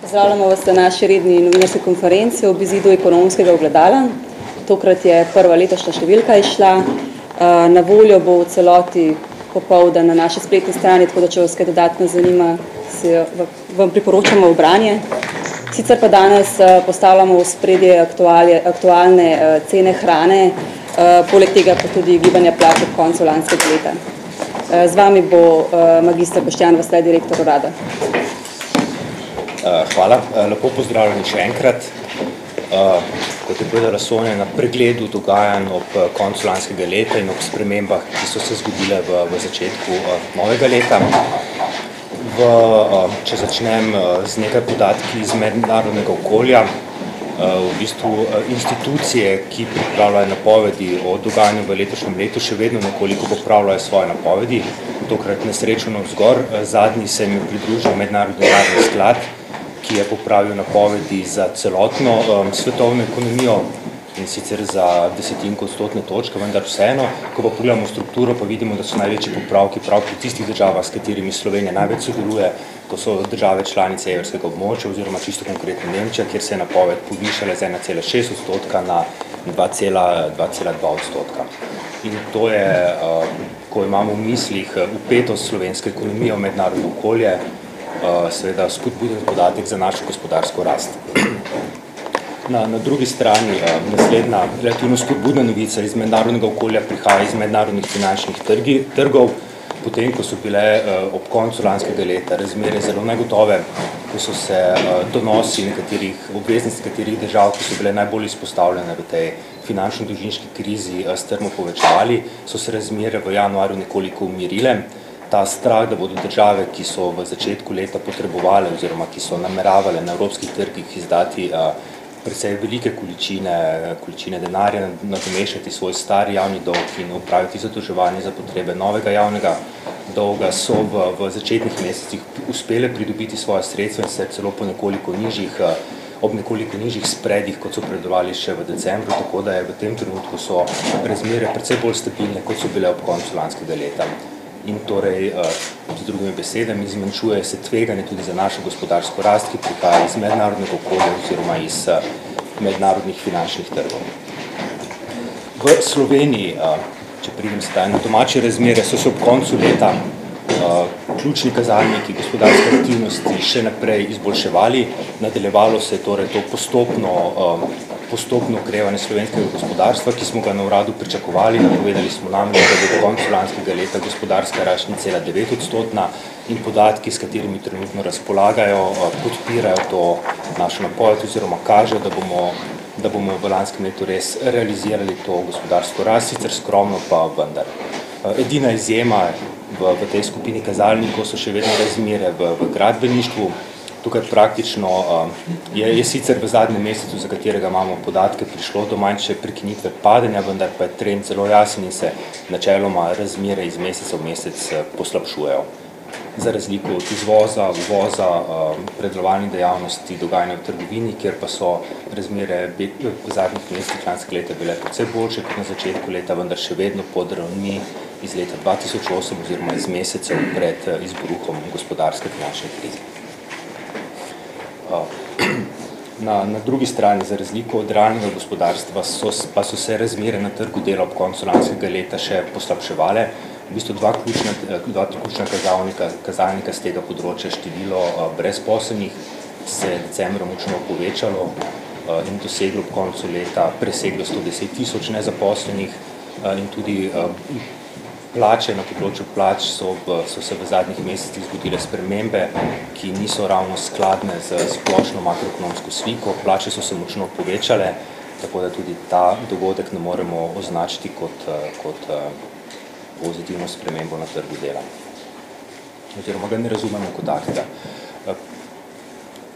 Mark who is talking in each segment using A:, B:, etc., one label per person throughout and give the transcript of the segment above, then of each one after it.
A: Pozdravljamo vas na naši redni novinarski konferenci ob izidu ekonomskega ogledala. Tokrat je prva letošnja številka izšla. Na voljo bo v celoti popoldan na naši spletni strani, tako da če vas kaj dodatno zanima, vam priporočamo v branje. Sicer pa danes postavljamo v spredje aktualne cene hrane, poleg tega pa tudi gibanja plač ob koncu lanskega leta. Z vami bo magister Boštjan Vasle, direktor urada.
B: Hvala. Lepo pozdravljeni še enkrat. Kot je povedala Sonja, na pregledu dogajanj ob koncu lanskega leta in ob spremembah, ki so se zgodile v začetku novega leta. Če začnem z nekaj podatki iz mednarodnega okolja, v bistvu institucije, ki pripravljajo napovedi o dogajanju v letošnjem letu, še vedno nekoliko popravljajo svoje napovedi. Tokrat nesrečno navzgor. Zadnji se jim je pridružil Mednarodni denarni sklad, ki je popravil napovedi za celotno svetovno ekonomijo in sicer za 10% točke, vendar vseeno, ko pa pogledamo strukturo, pa vidimo, da so največji popravki prav pri tistih državah, s katerimi Slovenija največ sodeluje, to so države članice evrskega območja oziroma čisto konkretno Nemčija, kjer se je napoved povišala z 1,6% na 2,2%. In to je, ko imamo v mislih vpetost slovenske ekonomije v mednarodno okolje, seveda spodbuden podatek za našo gospodarsko rast. Na drugi strani naslednja relativno spodbudna novica iz mednarodnega okolja prihaja iz mednarodnih finančnih trgov, potem, ko so bile ob koncu lanskega leta razmere zelo negotove, ko so se donosi nekaterih obveznic nekaterih držav, ki so bile najbolj izpostavljene v tej finančno-dolžniški krizi, strmo povečevali, so se razmere v januarju nekoliko umirile. Ta strah, da bodo države, ki so v začetku leta potrebovale oziroma ki so nameravale na evropskih trgih izdati precej velike količine denarja, nadomeščati svoj stari javni dolg in upraviti zadolževanje za potrebe novega javnega dolga, so v začetnih mesecih uspele pridobiti svoje sredstva in se celo po ob nekoliko nižjih spredih, kot so predovali še v decembru, tako da je v tem trenutku so razmere precej bolj stabilne, kot so bile ob koncu lanskega leta. In torej, z drugimi besedami, zmanjšuje se tveganje tudi za našo gospodarsko rast, ki prihaja iz mednarodnega okolja oziroma iz mednarodnih finančnih trgov. V Sloveniji, če pridem sedaj na domače razmere, so se ob koncu leta ključni kazalniki gospodarske aktivnosti še naprej izboljševali. Nadaljevalo se je torej to postopno okrevanje slovenskega gospodarstva, ki smo ga na uradu pričakovali. Napovedali smo namreč, da bo do konca lanskega leta gospodarska rast 0,9% in podatki, s katerimi trenutno razpolagajo, podpirajo to našo napoved oziroma kažejo, da bomo v lanskem letu res realizirali to gospodarsko rast, sicer skromno pa vendar. Edina izjema v tej skupini kazalnikov so še vedno razmere v gradbeništvu. Tukaj praktično je sicer v zadnjem mesecu, za katerega imamo podatke, prišlo do manjše prekinitve padanja, vendar pa je trend zelo jasen in se načeloma razmere iz meseca v mesec poslabšujejo. Za razliko od izvoza, uvoza, predelovalnih dejavnosti, dogajanja v trgovini, kjer pa so razmere v zadnjih mesecih lanskega leta bile precej boljše kot na začetku leta, vendar še vedno pod ravni iz leta 2008 oziroma iz mesecev pred izbruhom gospodarske finančne krize. Na drugi strani, za razliko od realnega gospodarstva, pa so se razmere na trgu dela ob koncu lanskega leta še poslabševale. V bistvu dva ključna kazalnika z tega področja. Število brezposelnih se je decembra močno povečalo in doseglo ob koncu leta preseglo 110 000 nezaposlenih in tudi plače, na področju plač so se v zadnjih mesecih zgodile spremembe, ki niso ravno skladne z splošno makroekonomsko sliko. Plače so se močno povečale, tako da tudi ta dogodek ne moremo označiti kot pozitivno spremembo na trgu dela. Oziroma ga ne razumemo kot takega.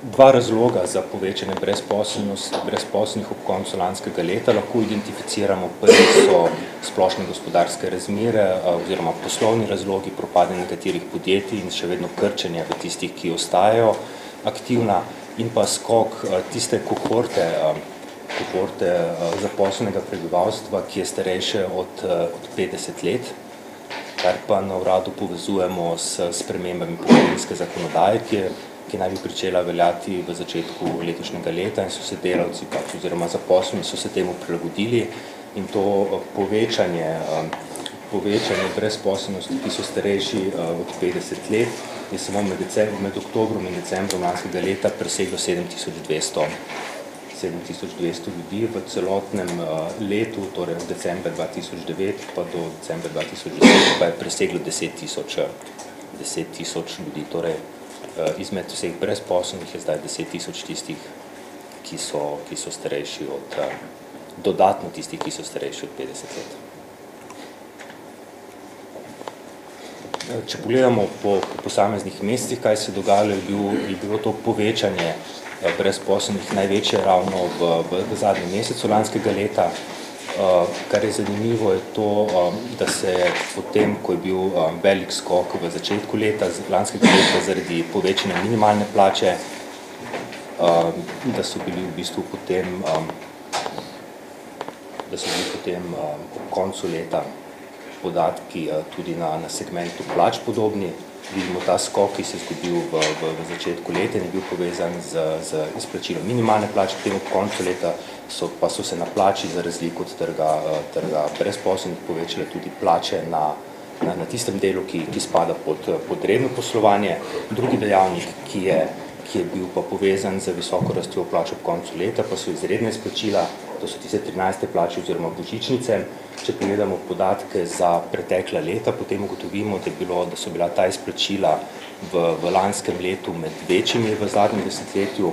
B: Dva razloga za povečanje brezposelnih ob koncu lanskega leta lahko identificiramo. Prvi so splošne gospodarske razmere oziroma poslovni razlogi, propadanje nekaterih podjetij in še vedno krčenje v tistih, ki ostajajo aktivna, in pa skok tiste kohorte zaposlenega prebivalstva, ki je starejše od 50 let, kar pa na uradu povezujemo s spremembami pokojninske zakonodaje, ki je ki naj bi pričela veljati v začetku letošnjega leta in so se delavci oziroma zaposleni so se temu prilagodili in to povečanje brezposelnosti, ki so starejši od 50 let, je samo med oktobrom in decembrom lanskega leta preseglo 7200 ljudi v celotnem letu, torej od decembra 2009 pa do decembra 2010 pa je preseglo 10 tisoč ljudi, torej izmed vseh brezposelnih je zdaj 10 tisoč tistih, ki so starejši od, dodatno tistih, ki so starejši od 50 let. Če pogledamo po posameznih mesecih, kaj se dogajalo, je bilo to povečanje brezposelnih največje ravno v zadnjem mesecu lanskega leta. Kar je zanimivo je to, da se potem, ko je bil velik skok v začetku lanskega leta zaradi povečanja minimalne plače, da so bili v bistvu potem ob koncu leta podatki tudi na segmentu plač podobni. Vidimo ta skok, ki se je zgodil v začetku leta in je bil povezan z izplačilom minimalne plače, potem ob koncu leta pa so se na plači za razliko od trga brezposelnih povečale tudi plače na tistem delu, ki spada pod redno poslovanje. Drugi dejavnik, ki je bil pa povezan z visoko rastjo plač ob koncu leta, pa so izredne izplačila, to so tiste 13. plače oziroma božičnice. Če pogledamo podatke za pretekla leta, potem ugotovimo, da so bila ta izplačila v lanskem letu med večjimi v zadnjem desetletju,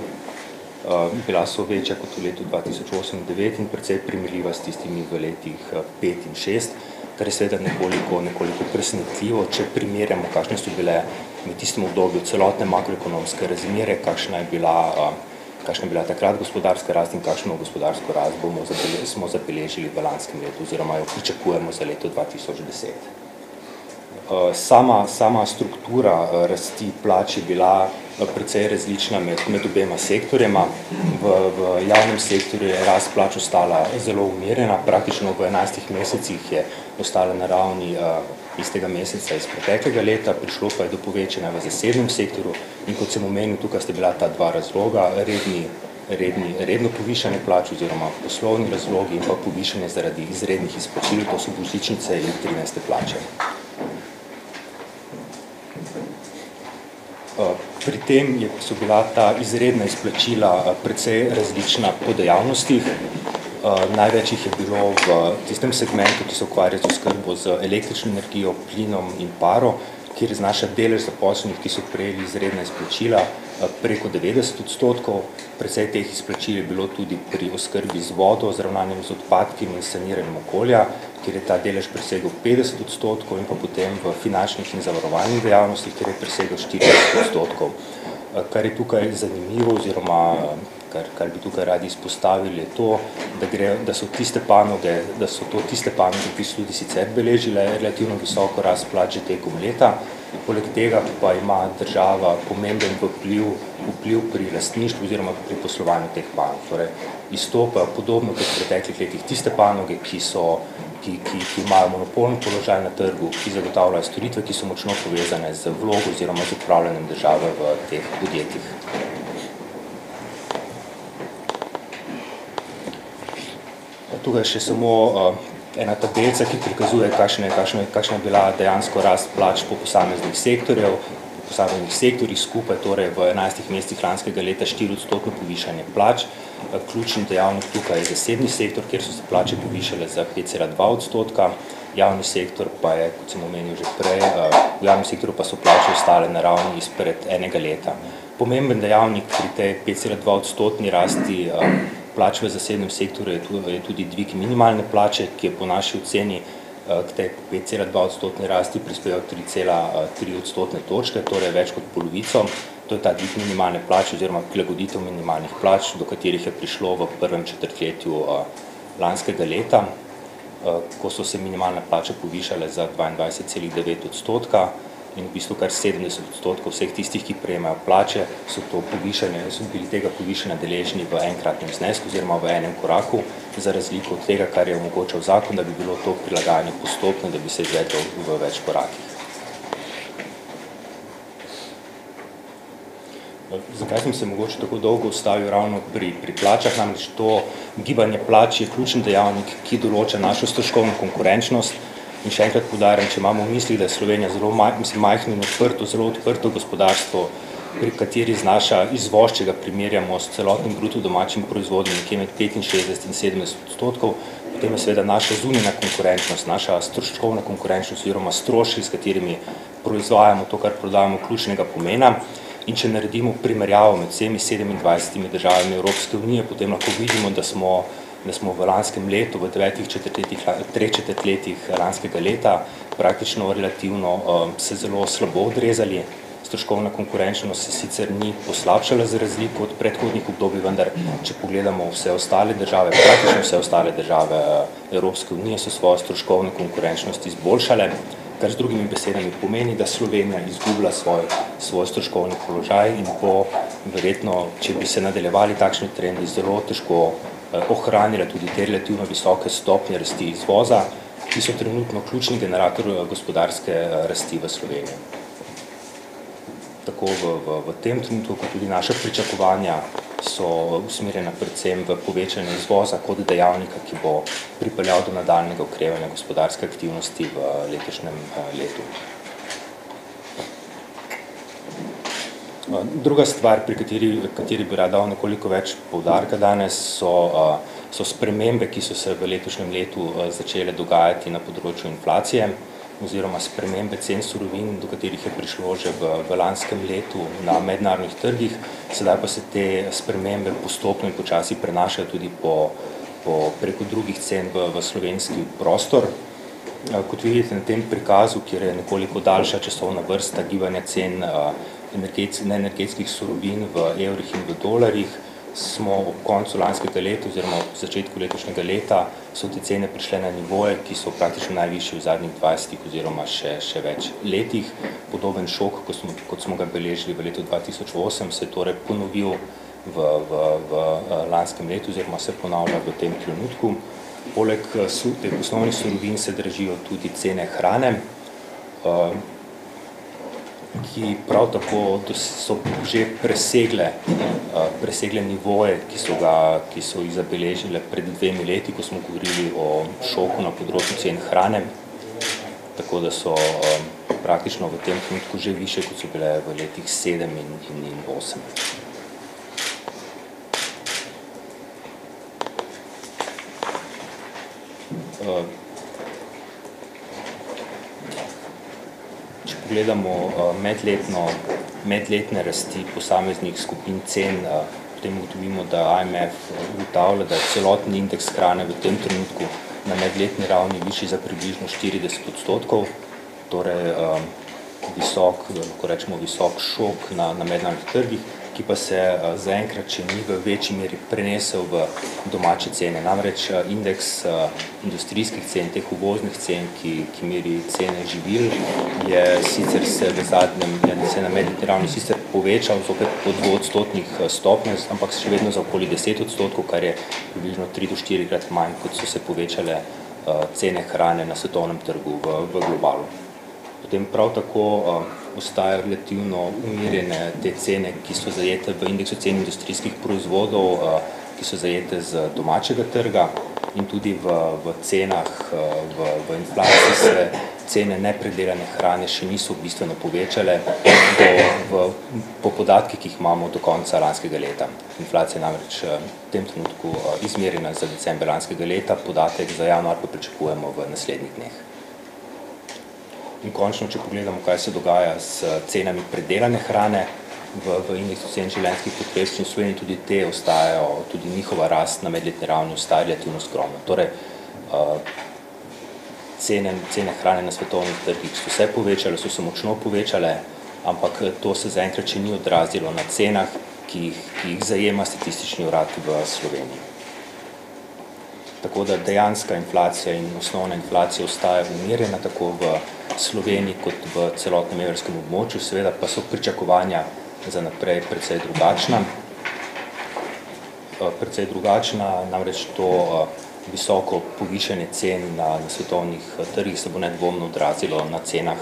B: bila so večja kot v letu 2008-2009 in precej primerljiva s tistimi v letih 5 in 6, kar je seveda nekoliko presenetljivo, če primerjamo, kakšne so bile v tistem obdobju celotne makroekonomske razmere, kakšna je bila takrat gospodarska rast in kakšno gospodarsko rast smo zabeležili v lanskem letu oziroma jo pričakujemo za leto 2010. Sama struktura rasti plač je bila precej različna med obema sektorjema. V javnem sektorju je rast plač ostala zelo umirjena, praktično v 11 mesecih je ostala na ravni istega meseca iz preteklega leta, prišlo pa je do povečanja v zasebnem sektorju in kot sem omenil, tukaj sta bila ta dva razloga, redno povišanje plač oziroma poslovni razlogi in pa povišanje zaradi izrednih izplačil, to so božičnice in 13. plače. Pri tem so bila ta izredna izplačila precej različna po dejavnostih. Največ jih je bilo v tistem segmentu, ki se ukvarja z oskrbo z električno energijo, plinom in paro, kjer znaša delež zaposlenih, ki so prejeli izredna izplačila preko 90%. Precej teh izplačil je bilo tudi pri oskrbi z vodo, z ravnanjem z odpadki in saniranjem okolja, kjer je ta delež presegel 50% in pa potem v finančnih in zavarovalnih dejavnostih, kjer je presegel 40%. Kar je tukaj zanimivo oziroma kar bi tukaj radi izpostavili, je to, da so tiste panoge, ki so tudi sicer beležile relativno visoko rast plač tekom leta. Poleg tega pa ima država pomemben vpliv pri lastništvu oziroma pri poslovanju teh panog. Torej, izstopajo podobno kot v preteklih letih tiste panoge, ki imajo monopolni položaj na trgu, ki zagotavljajo storitve, ki so močno povezane z vlogo oziroma z upravljanjem države v teh podjetjih. Tukaj je še samo ena tabelca, ki prikazuje, kakšna je bila dejansko rast plač po posameznih sektorjih skupaj, torej v 11 mesecih lanskega leta 4% povišanje plač. Ključni dejavnik tukaj je zasebni sektor, kjer so se plače povišale za 5,2%. Javni sektor pa je, kot sem omenil že prej, v javnem sektorju pa so plače ostale na ravni izpred enega leta. Pomemben dejavnik pri tej 5,2% rasti plač v zasebnem sektorju je tudi dvig minimalne plače, ki je po naši oceni k tej 5,2% rasti prispeval 3,3 točke, torej več kot polovico. To je ta dvig minimalne plače oziroma prilagoditev minimalnih plač, do katerih je prišlo v prvem četrtletju lanskega leta, ko so se minimalne plače povišale za 22,9%. In v bistvu kar 70% vseh tistih, ki prejemajo plače, so bili tega povišanja deležni v enkratnem znesku oziroma v enem koraku, za razliko od tega, kar je omogočal zakon, da bi bilo to prilagajanje postopno, da bi se izvedlo v več korakih. Zakaj sem se mogoče tako dolgo ustavil ravno pri plačah? Namreč to gibanje plač je ključen dejavnik, ki določa našo stroškovno konkurenčnost. In še enkrat poudarjam, če imamo v mislih, da je Slovenija zelo majhno in zelo odprto gospodarstvo, pri kateri znaša izvoz, če ga primerjamo s celotnim bruto domačim proizvodom nekje med 65 in 70%, potem je seveda naša zunanja konkurenčnost, naša stroškovna konkurenčnost oziroma stroški, s katerimi proizvajamo to, kar prodajamo, ključnega pomena. In če naredimo primerjavo med vsemi 27 državami Evropske unije, potem lahko vidimo, da smo v lanskem letu, v 3 četrtletjih lanskega leta, praktično relativno se zelo slabo odrezali. Stroškovna konkurenčnost se sicer ni poslabšala za razliko od predhodnih obdobij, vendar če pogledamo vse ostale države, praktično vse ostale države Evropske unije so svojo stroškovno konkurenčnost izboljšale, kar z drugimi besedami pomeni, da Slovenija izgubila svoj stroškovni položaj in bo verjetno, če bi se nadaljevali takšni trendi, zelo težko ohranila tudi te relativno visoke stopnje rasti izvoza, ki so trenutno ključni generator gospodarske rasti v Sloveniji. Tako v tem trenutku, kot tudi naša pričakovanja so usmerjena predvsem v povečanje izvoza kot dejavnika, ki bo pripeljal do nadaljnjega okrevanja gospodarske aktivnosti v letošnjem letu. Druga stvar, pri kateri bi rad dal nekoliko več poudarka danes, so spremembe, ki so se v letošnjem letu začele dogajati na področju inflacije, oziroma spremembe cen surovin, do katerih je prišlo že v lanskem letu na mednarodnih trgih, sedaj pa se te spremembe postopno in počasi prenašajo tudi preko drugih cen v slovenski prostor. Kot vidite na tem prikazu, kjer je nekoliko daljša časovna vrsta gibanja cen neenergetskih surovin v evrih in v dolarjih, smo ob koncu lanskega leta oziroma ob začetku letošnjega leta so te cene prišle na nivoje, ki so praktično najvišji v zadnjih 20 oziroma še več letih. Podoben šok, kot smo ga beležili v letu 2008, se je torej ponovil v lanskem letu oziroma se ponavlja v tem trenutku. Poleg teh osnovnih surovin se dražijo tudi cene hrane, ki prav tako so že presegle nivoje, ki so jih zabeležile pred 2 leti, ko smo govorili o šoku na področju cen hrane, tako da so praktično v tem trenutku že višje, kot so bile v letih 7 in 8. Če pogledamo medletne rasti posameznih skupin cen, potem ugotovimo, da IMF ugotavlja, da je celotni indeks hrane v tem trenutku na medletni ravni višji za približno 40%, torej visok šok na mednarodnih trgih, ki pa se zaenkrat še ni v večji meri prenesel v domače cene. Namreč indeks industrijskih cen, teh uvoznih cen, ki meri cene živil, je sicer se na medletni ravni sicer povečal zopet po 2% stopnje, ampak še vedno za okoli 10%, kar je približno 3 do 4 krat manj, kot so se povečale cene hrane na svetovnem trgu v globalu. Potem prav tako ostajajo relativno umirjene te cene, ki so zajete v indeksu cen industrijskih proizvodov, ki so zajete z domačega trga in tudi v cenah, v inflaciji se cene nepredelane hrane še niso bistveno povečale po podatkih, ki jih imamo do konca lanskega leta. Inflacija je namreč v tem trenutku izmerjena za december lanskega leta, podatek za januar pa pričakujemo v naslednjih dneh. In končno, če pogledamo, kaj se dogaja s cenami predelane hrane v indeksu cen življenjskih potrebščin v Sloveniji, tudi te ostajajo, tudi njihova rast na medletni ravni ostaja relativno skromna. Torej, cene hrane na svetovnih trgih so se povečale, so se močno povečale, ampak to se zaenkrat še ni odrazilo na cenah, ki jih zajema statistični urad v Sloveniji. Tako da dejanska inflacija in osnovna inflacija ostaja umirjena tako v Sloveniji kot v celotnem evrskem območju, seveda pa so pričakovanja za naprej precej drugačna, namreč to visoko povišanje cen na svetovnih trgih se bo nedvomno odrazilo na cenah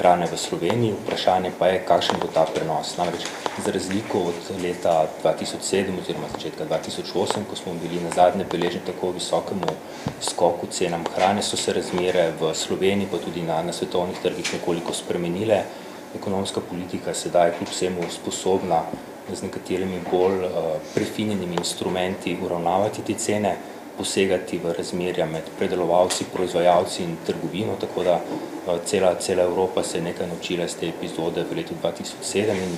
B: hrane v Sloveniji, vprašanje pa je, kakšen bo ta prenos. Namreč, za razliko od leta 2007 oziroma začetka 2008, ko smo bili nazadnje beležni tako visokemu skoku cenam hrane, so se razmere v Sloveniji, pa tudi na svetovnih trgih nekoliko spremenile. Ekonomska politika sedaj kljub vsemu sposobna z nekaterimi bolj prefinjenimi instrumenti uravnavati te cene, posegati v razmerja med predelovalci, proizvajalci in trgovino, tako da cela Evropa se je nekaj naučila z te epizode v letu 2007 in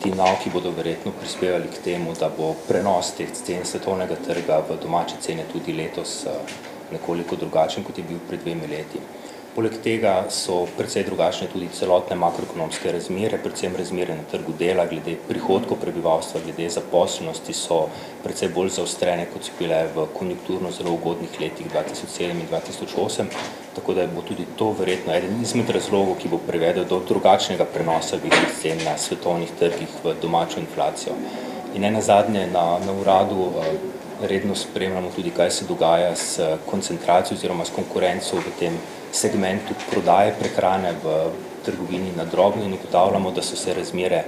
B: ti nauki bodo verjetno prispevali k temu, da bo prenos teh cen svetovnega trga v domače cene tudi letos nekoliko drugačen, kot je bil pred 2 leti. Poleg tega so precej drugačne tudi celotne makroekonomske razmere, predvsem razmere na trgu dela, glede prihodkov prebivalstva, glede zaposlenosti so precej bolj zaostrene, kot so bile v konjunkturno zelo ugodnih letih 2007 in 2008, tako da bo tudi to verjetno eden izmed razlogov, ki bo privedel do drugačnega prenosa višjih cen na svetovnih trgih v domačo inflacijo. In nenazadnje na uradu redno spremljamo tudi, kaj se dogaja s koncentracijo oziroma s konkurenco v tem segmentu prodaje prehrane v trgovini na drobno in ugotavljamo, da so se razmere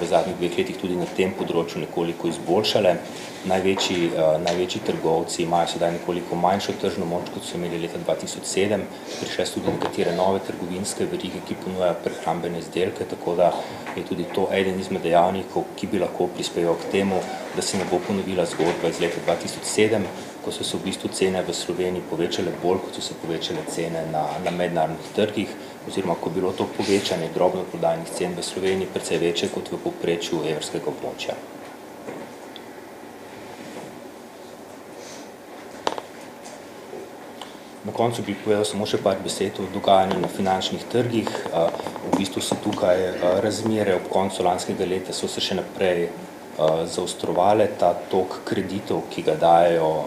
B: v zadnjih 2 letih tudi na tem področju nekoliko izboljšale. Največji trgovci imajo sedaj nekoliko manjšo tržno moč, kot so imeli leta 2007. Prišle so tudi nekatere nove trgovinske verige, ki ponujajo prehrambene izdelke, tako da je tudi to eden izmed dejavnikov, ki bi lahko prispeval k temu, da se ne bo ponovila zgodba iz leta 2007, ko so se v bistvu cene v Sloveniji povečale bolj, kot so se povečale cene na mednarodnih trgih, oziroma ko bilo to povečanje drobnoprodajnih cen v Sloveniji precej večje kot v povprečju evrskega območja. Na koncu bi povedal samo še par besed o dogajanju na finančnih trgih. V bistvu so tukaj razmere ob koncu lanskega leta so se še naprej zaostrovale. Ta tok kreditov, ki ga dajo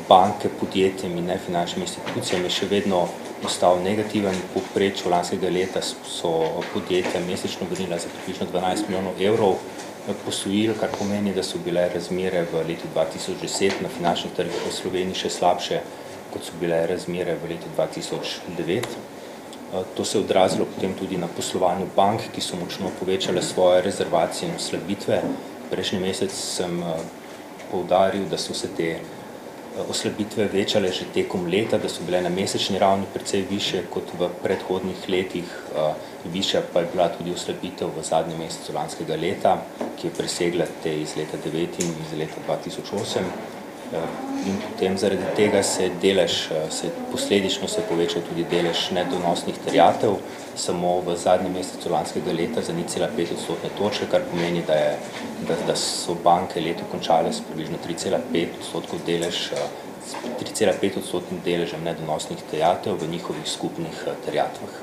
B: banke, podjetjem in nefinančnim institucijam, je še vedno ostal negativen. V povprečju lanskega leta so podjetja mesečno vrnila za približno 12 milijonov evrov posojil, kar pomeni, da so bile razmere v letu 2010 na finančnih trgih v Sloveniji še slabše, kot so bile razmere v letu 2009. To se je odrazilo potem tudi na poslovanju bank, ki so močno povečale svoje rezervacije in oslabitve. Prejšnji mesec sem poudaril, da so se te oslabitve večale že tekom leta, da so bile na mesečni ravni precej više kot v predhodnih letih. Višja pa je bila tudi oslabitev v zadnjem mesecu lanskega leta, ki je presegla te iz leta 2009 in iz leta 2008. In potem zaradi tega posledično se je povečal tudi delež nedonosnih terjatev, samo v zadnjem mesecu lanskega leta za 0,5 odstotne točke, kar pomeni, da so banke leto končale s približno 3,5 odstotnim deležem nedonosnih terjatev v njihovih skupnih terjatvah.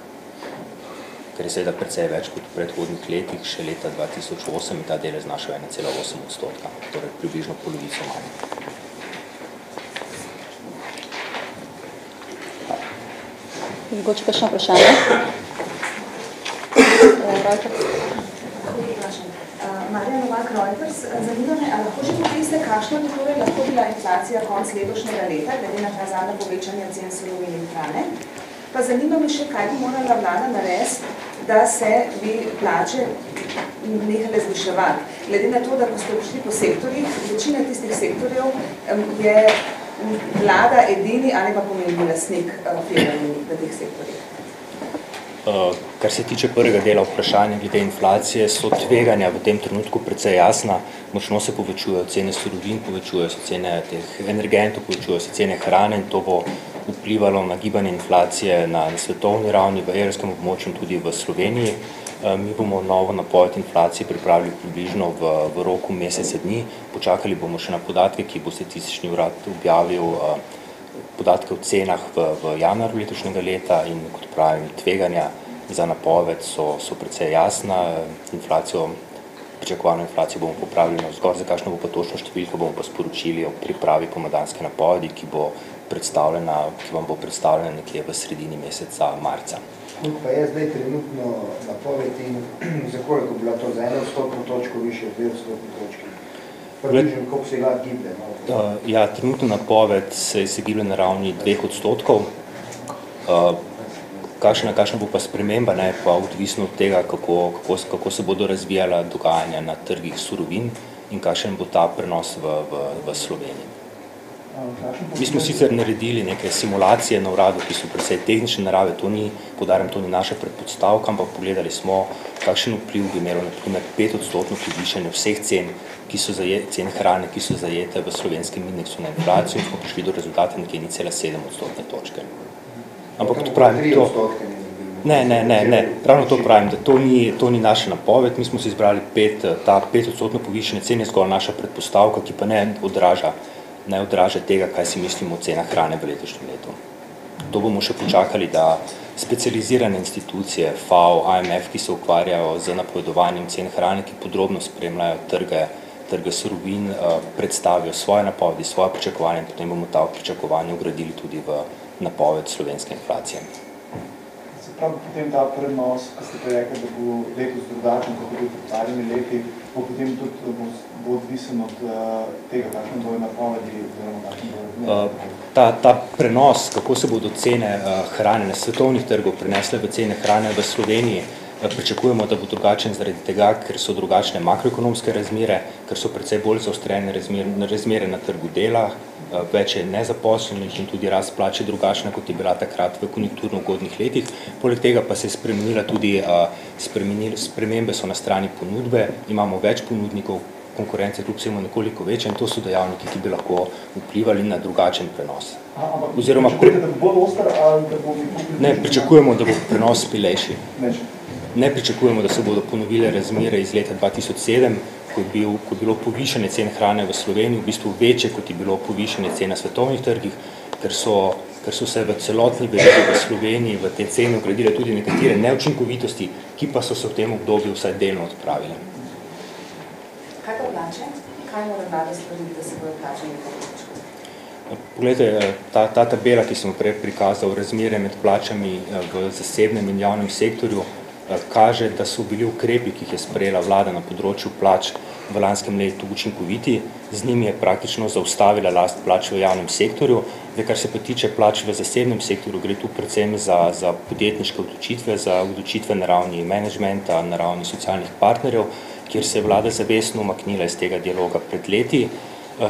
B: Ker je seveda precej več kot v predhodnih letih, še leta 2008 je ta delež znašal 1,8 odstotka, torej približno polovico manj.
A: Mogoče kakšno vprašanje?
C: Marija Novak Reuters, zanima me, ali lahko že poveste, kakšna bi torej lahko bila inflacija konc letošnjega leta, glede na ta zadnja povečanja cen surovin in hrane? Pa zanima me še, kaj bi morala vlada narediti, da se bi plače nehale zviševati. Glede na to, da ko ste prišli po sektorjih, večina tistih sektorjev je vlada edini ali pa pomembni lastnik firme v teh sektorjih?
B: Kar se tiče prvega dela vprašanja glede inflacije, so tveganja v tem trenutku precej jasna. Močno se povečujejo cene surovin, povečujejo se cene teh energentov, povečujejo se cene hrane in to bo vplivalo na gibanje inflacije na svetovni ravni, v evrskem območju, tudi v Sloveniji. Mi bomo novo napoved inflacije pripravili približno v roku meseca dni. Počakali bomo še na podatke, ki bo Statistični urad objavil podatke o cenah v januarju letošnjega leta in kot pravim, tveganja za napoved so precej jasna. Pričakovano inflacijo bomo popravili navzgor, za kakšno bo pa točno številko, bomo pa sporočili o pripravi pomladanske napovedi, ki vam bo predstavljena nekje v sredini meseca marca.
D: Pa je zdaj trenutno napoved in za koliko bila to za 1 odstotno točko više, 2 odstotne točke? Približno, koliko se giblje?
B: Ja, trenutno napoved se giblje na ravni 2 odstotkov, Kakšna bo pa sprememba, ne, pa odvisno od tega, kako se bodo razvijala dogajanja na trgih surovin in kakšen bo ta prenos v Sloveniji. Mi smo sicer naredili neke simulacije na uradu, ki so precej tehnične narave, to ni naša predpostavka, ampak pogledali smo, kakšen vpliv bi imelo na primer 5% povišanje vseh cen, cen hrane, ki so zajete v slovenskem indeksu na inflacijo, in smo prišli do rezultata nekje 0,7% točke. Ampak to pravim, ravno to pravim, da to ni naša napoved, mi smo si izbrali ta 5% povišanje cen je zgolj naša predpostavka, ki pa ne odraža tega, kaj si mislimo o cenah hrane v letošnjem letu. To bomo še počakali, da specializirane institucije, FAO, IMF, ki se ukvarjajo z napovedovanjem cen hrane, ki podrobno spremljajo trge surovin, predstavijo svoje napovedi, svoje pričakovanja in potem bomo ta pričakovanja vgradili tudi v napoved slovenske inflacije.
E: Se pravi, potem ta prenos, ko ste rekli, da bo letos drugačen, kot je pred starimi leti, bo potem tudi bo odvisen od tega, kakšne bojo napovedi oziroma kakšne bojo.
B: Ta prenos, kako se bodo cene hrane na svetovnih trgov prenesle v cene hrane v Sloveniji, pričakujemo, da bo drugačen zaradi tega, ker so drugačne makroekonomske razmere, ker so precej bolj zaostrene razmere na trgu dela, več je nezaposlenih in tudi rast plače drugačna, kot je bila takrat v konjunkturno ugodnih letih. Poleg tega pa se je spremenila tudi, spremembe so na strani ponudbe, imamo več ponudnikov, konkurence kljub vsemu nekoliko večja in to so dejavniki, ki bi lahko vplivali na drugačen prenos.
E: Oziroma, pričakujete, da bo bolj oster ali da bo...
B: Ne, pričakujemo, da bo prenos pilejši. Ne pričakujemo, da se bodo ponovile razmere iz leta 2007, ko je bilo povišanje cen hrane v Sloveniji v bistvu večje, kot je bilo povišanje cen na svetovnih trgih, ker so se v celotni verigi v Sloveniji v te cene vgradile tudi nekatere neučinkovitosti, ki pa so se v tem obdobju vsaj delno odpravile.
C: Kaj pa plače? Kaj mora vlada storiti, da se bodo plače nekaj počeli?
B: Poglejte, ta tabela, ki sem prej prikazal, razmere med plačami v zasebnem in javnem sektorju, kaže, da so bili ukrepi, ki jih je sprejela vlada na področju plač v lanskem letu učinkoviti. Z njimi je praktično zaustavila rast plač v javnem sektorju. Kar se pa tiče plač v zasebnem sektorju, gre tu predvsem za podjetniške odločitve, za odločitve na ravni menedžmenta, na ravni socialnih partnerjev, kjer se je vlada zavestno umaknila iz tega dialoga pred leti.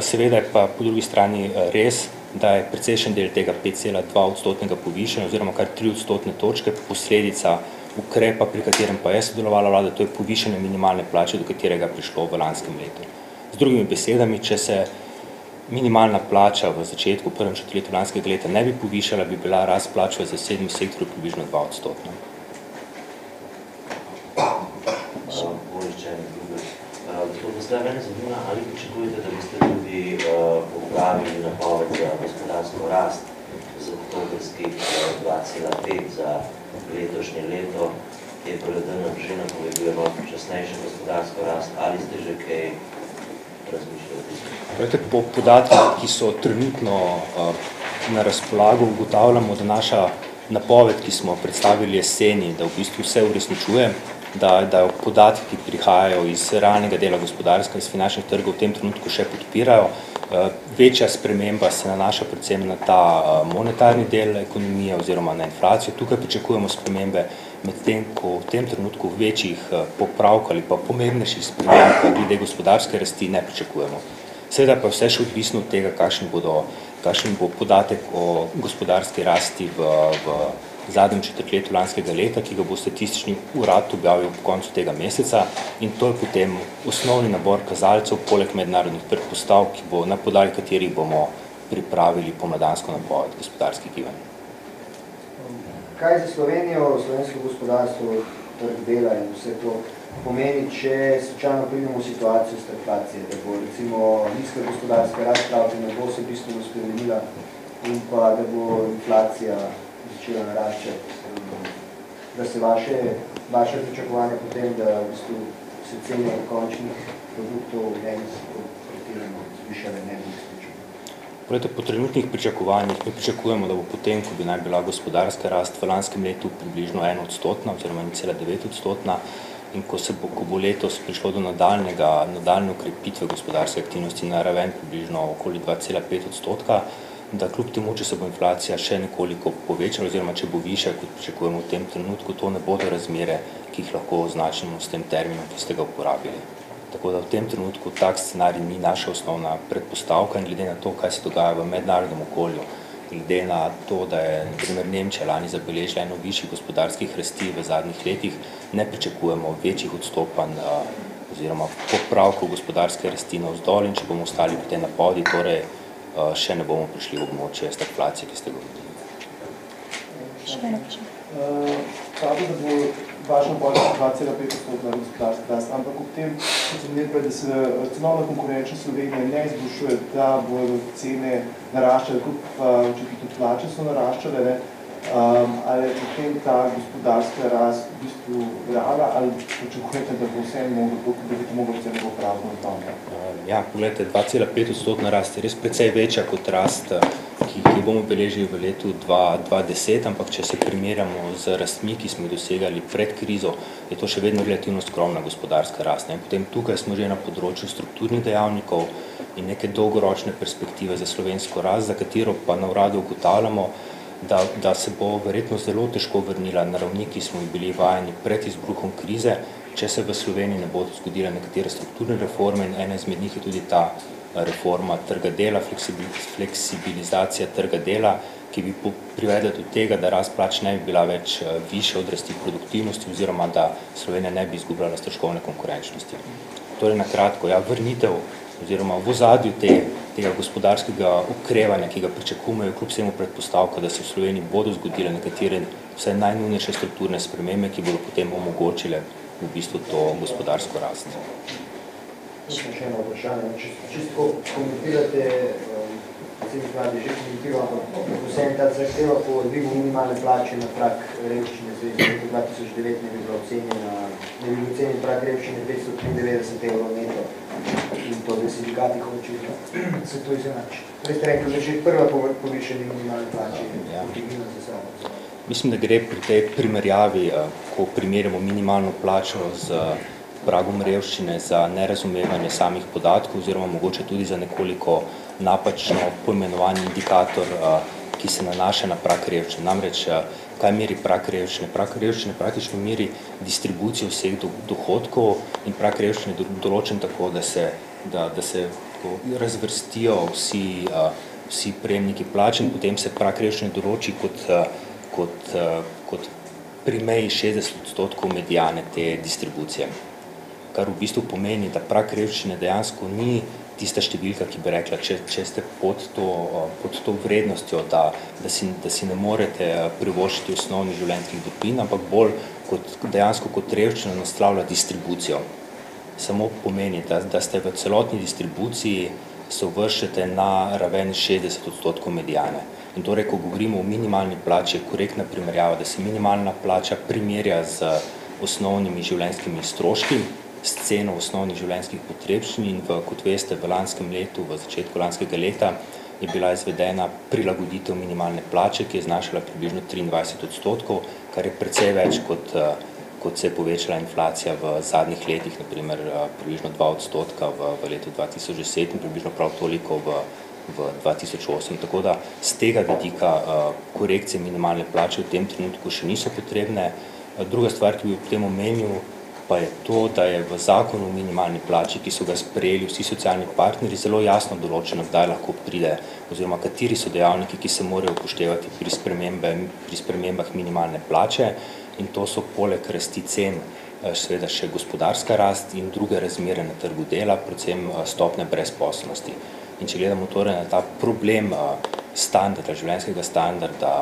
B: Seveda je pa po drugi strani res, da je precejšen del tega 5,2% povišanja oziroma kar 3% točke posledica ukrepa, pri katerem pa je sodelovala vlada, to je povišanje minimalne plače, do katerega je prišlo v lanskem letu. Z drugimi besedami, če se minimalna plača v začetku, prvem četrtletju lanskega leta ne bi povišala, bi bila rast plač v zasebnem sektorju približno 2%.
F: Mene zanima, ali pričakujete, da boste tudi popravili napoved za gospodarsko rast z oktobrskih 2,5 za letošnje leto, je povedano, že napovedujemo počasnejšo gospodarsko rast, ali ste že kaj razmišljali?
B: Po podatkih, ki so trenutno na razpolago, ugotavljamo, da naša napoved, ki smo predstavili jeseni, da v bistvu vse uresničuje, da podatki, ki prihajajo iz realnega dela gospodarstva, iz finančnih trgov, v tem trenutku še podpirajo. Večja sprememba se nanaša predvsem na ta monetarni del ekonomije oziroma na inflacijo. Tukaj pričakujemo spremembe, medtem ko v tem trenutku večjih popravk ali pa pomembnejših sprememb glede gospodarske rasti ne pričakujemo. Seveda pa vse še odvisno od tega, kakšen bo podatek o gospodarski rasti v zadnjem četrtletju lanskega leta, ki ga bo statistični urad objavil po koncu tega meseca in to je potem osnovni nabor kazalcev poleg mednarodnih predpostavk, na podlagi katerih bomo pripravili pomladansko napoved gospodarskih gibanj.
D: Kaj za Slovenijo, slovensko gospodarstvo, trg dela in vse to pomeni, če slučajno pridemo v situacijo stagflacije, da bo recimo nizka gospodarska rast, ne bo se bistveno spremenila in pa da bo inflacija začela naraščati, da se vaše pričakovanje potem, da v bistvu se cene končnih produktov ne bi pretirano zvišale, ne bi izključili.
B: Po trenutnih pričakovanjih mi pričakujemo, da bo potem, ko bi naj bila gospodarska rast v lanskem letu približno 1% oziroma 0,9% in ko bo letos prišlo do nadaljne ukrepitve gospodarske aktivnosti na raven približno okoli 2,5%, da kljub temu, če se bo inflacija še nekoliko povečala, oziroma če bo višja, kot pričakujemo v tem trenutku, to ne bodo razmere, ki jih lahko označimo s tem terminom, ki ste ga uporabili. Tako da v tem trenutku tak scenarij ni naša osnovna predpostavka in glede na to, kaj se dogaja v mednarodnem okolju, glede na to, da je na primer Nemčija lani zabeležila eno višjih gospodarskih rasti v zadnjih letih, ne pričakujemo večjih odstopanj oziroma popravkov gospodarske rasti navzdol in če bomo ostali pri tej napodi, torej še ne bomo prišli v območje stagflacije, ki ste ga videli.
E: Pravi, da bo vaša napoved 2,5% gospodarska rast, ampak ob tem, kot sem nekaj, da se cenovna konkurenčnost Slovenije ne izboljšuje, da bodo cene naraščale, kot očitno tudi plače so naraščale, ne? Ali je potem ta gospodarska rast v bistvu realna, ali pričakujete, da bo vse moglo vse nego prazno zdanje?
B: Ja, pogledajte, 2,5% rast je res precej večja kot rast, ki bomo beležili v letu 2010, ampak če se primerjamo z rastmi, ki smo dosegali pred krizo, je to še vedno relativno skromna gospodarska rast. Potem tukaj smo že na področju strukturnih dejavnikov in neke dolgoročne perspektive za slovensko rast, za katero pa na uradu ugotavljamo, da se bo verjetno zelo težko vrnila na ravni, ki smo bili vajeni pred izbruhom krize, če se v Sloveniji ne bodo zgodile nekatere strukturne reforme in ena izmed njih je tudi ta reforma trga dela, fleksibilizacija trga dela, ki bi privedla do tega, da rast plač ne bi bila več višja od rasti produktivnosti oziroma da Slovenija ne bi izgubljala stroškovne konkurenčnosti. Torej na kratko, ja, vrnitev oziroma v ozadju tega gospodarskega okrevanja, ki ga pričakujemo, kljub vsemu predpostavka, da se v Sloveniji bodo zgodile nekatere vse najnujnejše strukturne spremembe, ki bodo potem omogočile v bistvu to gospodarsko rast.
D: Še eno vprašanje. Čisto komentirate, predsednik vlade že komentiral, ampak vsem ta zahteva po dvigu minimalne plače na prag revščine, v letu 2009 ne bi bilo ocenjen prag revščine 293 € neto in to, da sindikati hočejo se to izenači. Prej ste rekli, da že prva povišanje minimalne plače potegnila za sabo.
B: Mislim, da gre pri tej primerjavi, ko primerjamo minimalno plačo z pragom revščine za nerazumevanje samih podatkov oziroma mogoče tudi za nekoliko napačno poimenovan indikator, ki se nanaša na prag revščine. Namreč, kaj meri prag revščine? Prag revščine praktično meri distribucijo vseh dohodkov in prag revščine je določen tako, da se razvrstijo vsi prejemniki plač in potem se prag revščine določi kot pri meji 60% medijane te distribucije. Kar v bistvu pomeni, da prag revščine dejansko ni tista številka, ki bi rekla, če ste pod to vrednostjo, da si ne morete privoščiti osnovnih življenjskih dobrin, ampak bolj dejansko kot revščina naslavlja distribucijo. Samo pomeni, da ste v celotni distribuciji se uvrščate na raven 60% medijane. In torej, ko govorimo o minimalni plači, je korektna primerjava, da se minimalna plača primerja z osnovnimi življenjskimi stroški, s ceno osnovnih življenjskih potrebščin in kot veste, v lanskem letu, v začetku lanskega leta, je bila izvedena prilagoditev minimalne plače, ki je znašala približno 23%, kar je precej več, kot se je povečala inflacija v zadnjih letih, naprimer približno 2% v letu 2010 in približno prav toliko v 2008. Tako da z tega vidika korekcije minimalne plače v tem trenutku še niso potrebne. Druga stvar, ki bi potem omenil, pa je to, da je v zakonu o minimalni plači, ki so ga sprejeli vsi socialni partnerji, zelo jasno določeno, kdaj lahko pride, oziroma kateri so dejavniki, ki se morajo upoštevati pri spremembah minimalne plače, in to so poleg rasti cen seveda še gospodarska rast in druge razmere na trgu dela, predvsem stopnja brezposelnosti. In če gledamo torej na ta problem standarda, življenjskega standarda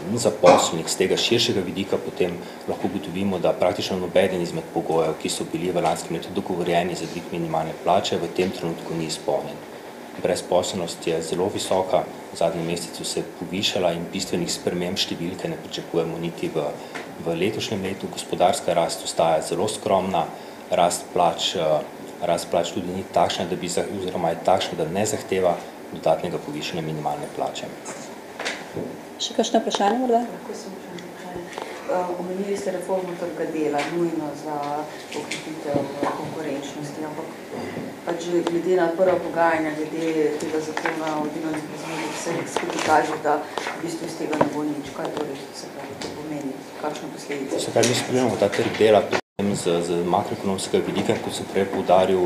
B: zaposlenih z tega širšega vidika, potem lahko ugotovimo, da praktično nobeden izmed pogojev, ki so bili v lanskem letu dogovorjeni za dvig minimalne plače, v tem trenutku ni izpolnjen. Brezposelnost je zelo visoka, v zadnjem mesecu se je povišala in bistvenih sprememb številke ne pričakujemo niti v letošnjem letu. Gospodarska rast ostaja zelo skromna, rast plač tudi ni takšna, oziroma je takšna, da ne zahteva dodatnega povišanja minimalne plače.
A: Še kakšno vprašanje morda?
G: Lahko sem vprašanje. Omenili ste reformo trga dela, nujno za okrepitev konkurenčnosti, ampak pač že glede na prva pogajanja, glede tega zakona o delovnih razmerjih, se skupaj kaže, da v bistvu iz tega ne bo nič. Kaj torej se to pomeni? Kakšne posledice?
B: Se kaj mi spremljamo ta trg dela z makroekonomskega vidika, kot sem prej poudaril,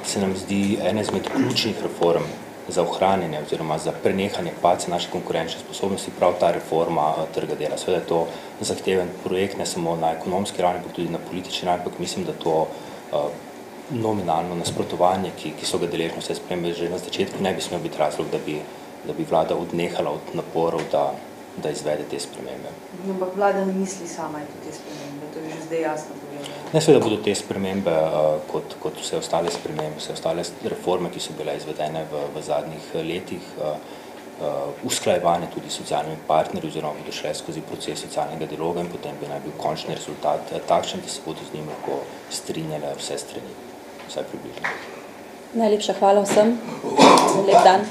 B: se nam zdi ena izmed ključnih reform za ohranjanje oziroma za prenehanje padca naše konkurenčne sposobnosti, prav ta reforma trga dela. Seveda je to zahteven projekt, ne samo na ekonomski ravni, ampak tudi na politični ravni, ampak mislim, da to nominalno nasprotovanje, ki so ga deležne vse spremembe že na začetku, ne bi smel biti razlog, da bi vlada odnehala od naporov, da izvede te spremembe.
G: Ampak vlada ne misli sama te spremembe, to je že zdaj jasno povedano.
B: Ne, seveda bodo te spremembe, kot vse ostale spremembe, vse ostale reforme, ki so bile izvedene v zadnjih letih, usklajevane tudi s socialnimi partnerji oziroma bodo šle skozi proces socialnega dialoga in potem bi naj bil končni rezultat takšen, da se bodo z njim lahko strinjale vse strani, vsaj približno.
A: Najlepša hvala vsem. Lep dan.